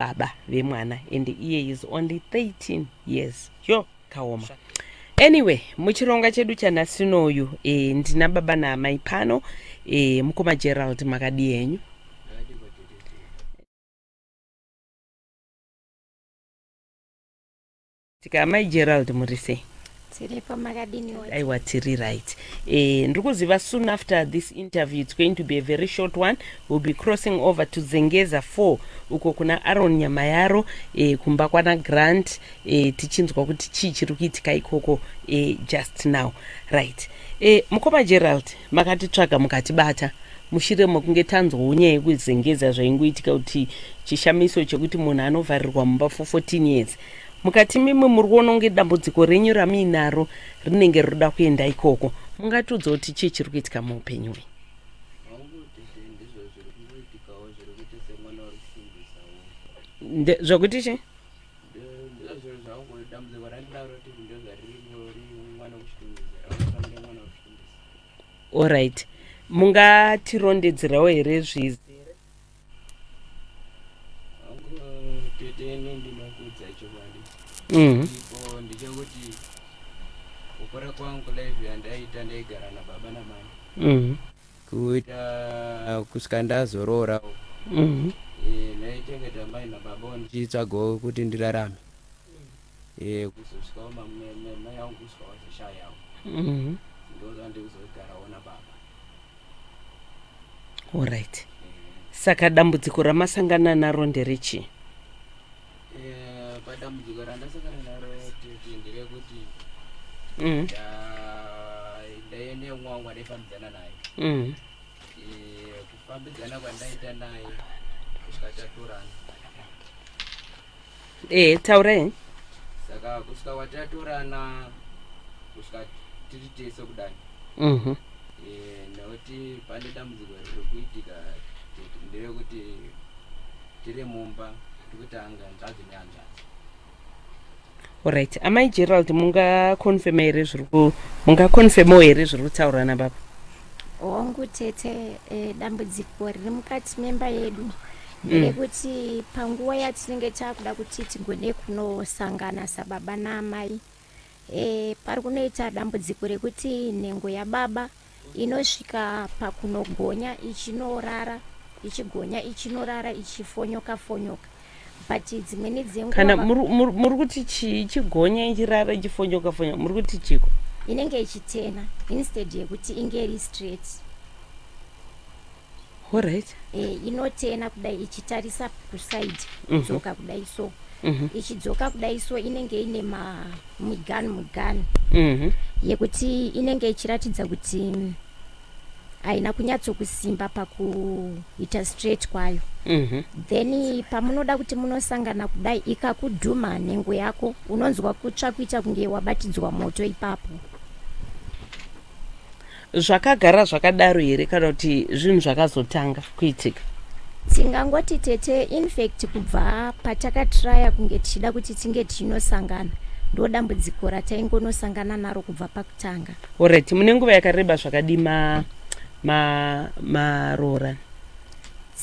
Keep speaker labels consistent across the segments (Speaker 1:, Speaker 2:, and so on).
Speaker 1: baba vemwana and iye is only 13 years. Yo kaoma. Anyway, muchironga chedu chanasinoyu ndina baba naamai pano mukoma Gerald makadi yenyu. Tika amai Gerald murise. Aiwa tiri right. Ndikuziva soon after this interview it's going to be a very short one. We'll be crossing over to Zengeza 4 uko kuna Aaron Nyamayaro kumba kwana Grant tichinzwa kuti chii chiri kuitika ikoko just now. Right. Mukoma Gerald makatitsvaga mukatibata mushire mokunge tanzwa nyaya yekuzengeza zvaingoitika kuti chishamiso chekuti munhu anovharirwa mumba for 14 years. Mukati mimwe muri kuona kunge dambudziko renyu ramuinaro rinenge roda kuenda ikoko, mungatudza kuti chii chiri kuitika muupenyu hwenyu? Zvokuti chi? Alright. Mungatirondedzerawo here zvizere?
Speaker 2: Ndichekuti kukura kwangu live yandaita ndaigara nababa namai kuita kusvika ndazororawo ndaichengeta mai nababa ndichitsvagawo kuti ndirarame kuzosvikawo mai angu kusvikawo zvishayawo ndozvandikuzogarawo nababa.
Speaker 1: Alright. Saka dambudziko ramasangana naro nderechii?
Speaker 2: Padambudziko randasangana naro nderekuti ndaine umwe wangu andaifambidzana naye. Kufambidzana kwandaita naye kusvika tatorana.
Speaker 1: Taurai.
Speaker 2: Saka kusvika watatorana kusvika tiri tese kudai. Nekuti pane dambudziko riri kuitika nderekuti tiri mumba tikutanga nzvadzi nehanzvadzi.
Speaker 1: Alright. Amai Gerald mungakonfirma here zviri kutaura nababa?
Speaker 3: Wangu tete dambudziko riri mukati memba yedu nderekuti panguva yatinenge takuda kuti tigone kunosangana sababa naamai pari kunoita dambudziko rekuti nhengo yababa inosvika pakunogonya ichinorara ichigonya ichinorara ichifonyoka but dzimweni dzenguva
Speaker 1: kana muri kuti chigonya ichirara ichifonyoka muri kuti chiko
Speaker 3: inenge ichitena instead yekuti inge iri straight.
Speaker 1: Alright.
Speaker 3: Inotena kudai ichitarisa kuside kudzoka kudai so ichidzoka kudai so inenge ine mugani yekuti inenge ichiratidza kuti haina kunyatsokusimba pakuita straight kwayo. Then pamunoda kuti munosangana kudai ikakudhuma nhengo yako unonzwa kutsva kuita kunge wabatidzwa moto ipapo.
Speaker 1: Zvakagara zvakadaro here kana kuti zvinhu zvakazotanga kuitika?
Speaker 3: Tingangoti tete infact kubva patakatraya kunge tichida kuti tinge tinosangana ndo dambudziko rataingonosangana naro kubva pakutanga.
Speaker 1: Alright. Mune nguva yakareba zvakadi marora?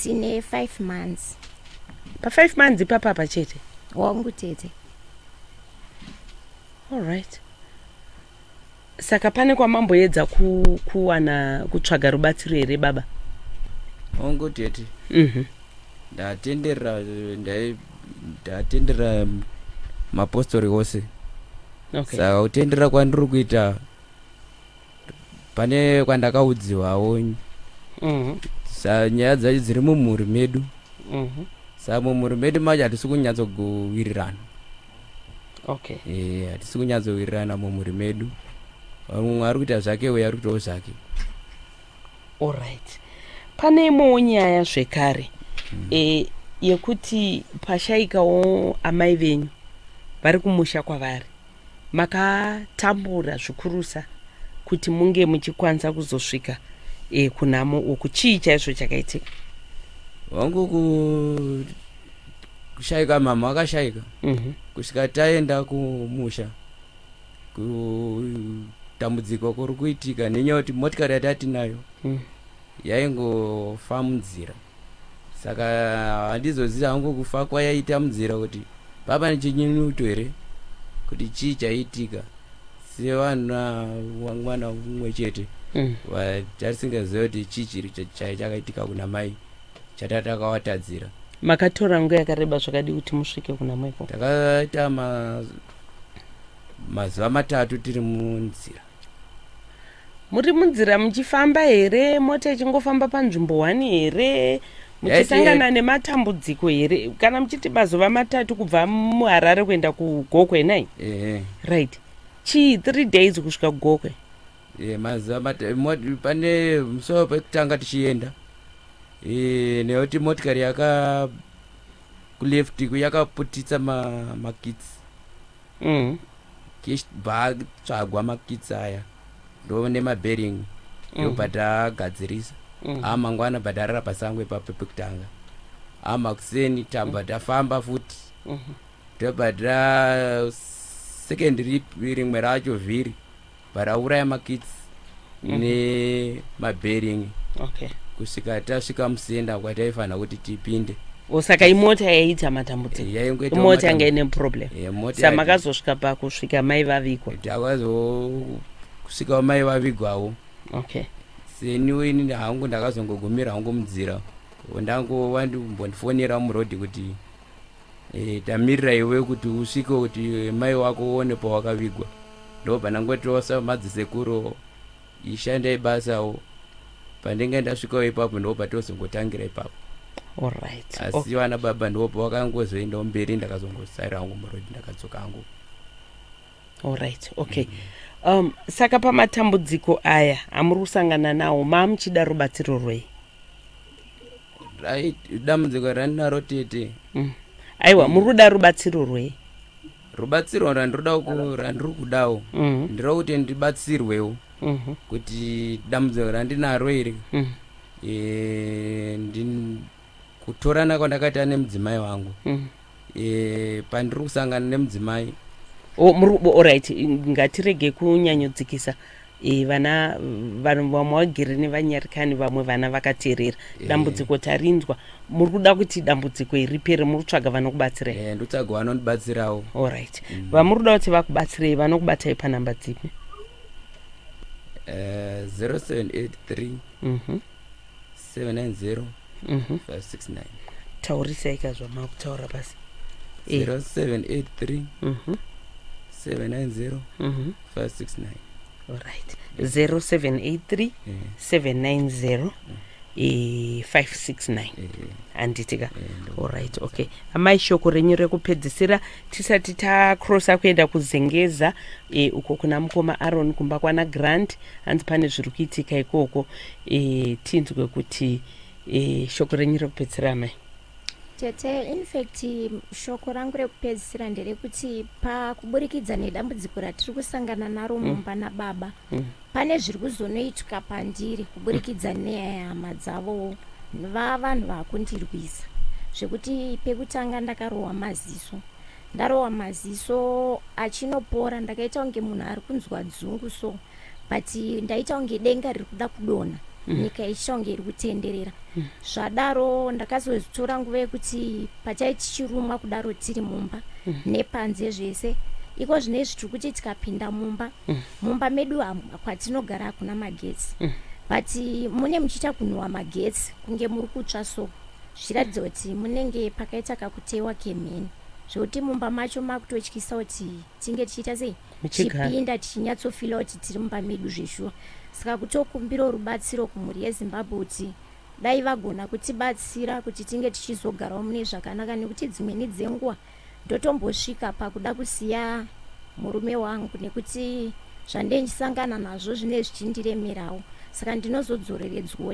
Speaker 3: Tine 5 months.
Speaker 1: Pa 5 months ipapa chete?
Speaker 3: Wangu tete.
Speaker 1: Alright. Saka pane kwamamboedza kuwana kutsvaga rubatsiro here baba?
Speaker 2: Wangu tete. Ndatendera mapostori ose.
Speaker 1: Okay.
Speaker 2: Saka kutendera kwandiri kuita pane kwandakaudziwawo nyaya dzacho dziri mumhuri medu. Saka mumhuri medu macho hatisi kunyatsokuwirirana.
Speaker 1: Okay.
Speaker 2: Hatisi kunyatsowirirana mumhuri medu. Mumwe ari kuita zvake uye ari kuitawo zvake.
Speaker 1: Alright. Pane imwewo nyaya zvekare yekuti pashaikawo amai venyu vari kumusha kwavari makatambura zvikurusa kuti munge muchikwanisa kuzosvika kunamo uku. Chii chaizvo chakaitika?
Speaker 2: Wangu kushaika mama akashaika. Kusvika taenda kumusha dambudziko kuri kuitika nenyaya kuti motikari yatati nayo yaingofa munzira. saka handizoziva hangu kufa kwayaita munzira kuti papa nechinyunyuto here kuti chii chaitika sevana wamwana umwe chete tarisingaziva kuti chii chiri chakaitika kuna mai chatatakawatadzira.
Speaker 1: Makatora nguva yakareba zvakadi kuti musvike kuna maiko?
Speaker 2: Takaita mazuva 3 tiri munzira.
Speaker 1: Muri munzira muchifamba here? Mota ichingofamba panzvimbo 1 here? Muchisangana nematambudziko here? Kana muchiti mazuva 3 kubva muHarare kuenda kuGokwe nai? Right. Chii 3 days kusvika kuGokwe?
Speaker 2: Mazuva pane musoro pekutanga tichienda nekuti motikari yaka kuleft yakaputitsa makitsi kishibva tsvagwa makitsi aya ndo nemabering yobva tagadzirisa mangwana bhadarara pasango ipapo pekutanga makuseni tamba tafamba futi tobva second rimwe racho vhiri barauraya makitsi nemabering kusvika tasvika musenda kwataifanira kuti tipinde.
Speaker 1: Saka imota yaita matambudziko, imota yanga ine problem. Samakazosvika pakusvika mai vavigwa?
Speaker 2: Takazosvika mai vavigwawo. Seniwe ini hangu ndakazongogumira hangu munzira wandifonera murodhi kuti tamirira iwe kuti usvike kuti mai wako uone pawakavigwa. Ndobva ndangotosa madzisekuru ishandai basawo pandenge ndasvikawo ipapo ndobva tozongotangira ipapo.
Speaker 1: Alright.
Speaker 2: Asi vana baba ndobva wakangozoenda mberi ndakazongosarira hangu murodhi ndakadzoka hangu.
Speaker 1: Alright. Okay. Saka pamatambudziko aya amuri kusangana nawo mamuchida rubatsiro rwei?
Speaker 2: Right, dambudziko randinaro tete.
Speaker 1: Aiwa, muri kuda rubatsiro rwei?
Speaker 2: Rubatsiro randiri kudawo ndiro kuti ndibatsirwewo kuti dambudziko randinaro iri kutorana kwandakaita nemudzimai wangu pandiri kusangana nemudzimai.
Speaker 1: Alright, ngatirege kunyanyodzikisa. Vana vamwe vagere nevanyarikani vamwe vana vakateerera. Dambudziko tarinzwa. Muri kuda kuti dambudziko ripere, muri kutsvaga vanokubatsirai?
Speaker 2: Ndotsvaga vanondibatsirawo.
Speaker 1: Alright. Vamuri kuda kuti vakubatsirei vanokubatai panhamba dzipi?
Speaker 2: 0783 790 569.
Speaker 1: Taurisai kazva makutaura basi.
Speaker 2: 0783 790 569.
Speaker 1: Alright. 0783 790 569. Anditika. Alright. Okay. Amai shoko renyu rekupedzisira tisati takrosa kuenda kuzengeza uko kuna mukoma Aaron kumba kwana Grant hanzi pane zviri kuitika ikoko tinzwe kuti shoko renyu rekupedzisira amai.
Speaker 3: Tete, in fact, shoko rangu rekupedzisira nderekuti pakuburikidza nedambudziko ratiri kusangana naro mumba nababa pane zviri kuzonoitika pandiri kuburikidza nehama dzavo vanhu vakundirwisa zvekuti pekutanga ndakarohwa maziso. Ndarohwa maziso achinopora ndakaita kunge munhu ari kunzwa dzungu so but ndaita kunge denga riri kuda kudonha. Nyika ichiita kunge iri kutenderera. Zvadaro ndakazotora nguva yekuti pachaiti tichirumwa kudaro tiri mumba nepanze zvese. Iko zvinezvi tiri kuti tikapinda mumba medu kwatinogara hakuna magetsi. But mune muchiita kunhuhwa magetsi kunge muri kutsva so zviratidza kuti munenge pakaita kakutewa kemheni zvokuti mumba macho makutotyisa kuti tinge tichiita sei tichipinda tichinyatsofila kuti tiri mumba medu zveshuwa. Saka kutokumbira rubatsiro kumhuri yeZimbabwe kuti dai vagona kutibatsira kuti tinge tichizogarawo mune zvakanaka nekuti dzimweni dzenguva ndotombosvika pakuda kusiya murume wangu nekuti zvandichisangana nazvo zvine zvichindiremerawo. Saka ndinozodzoreredzwa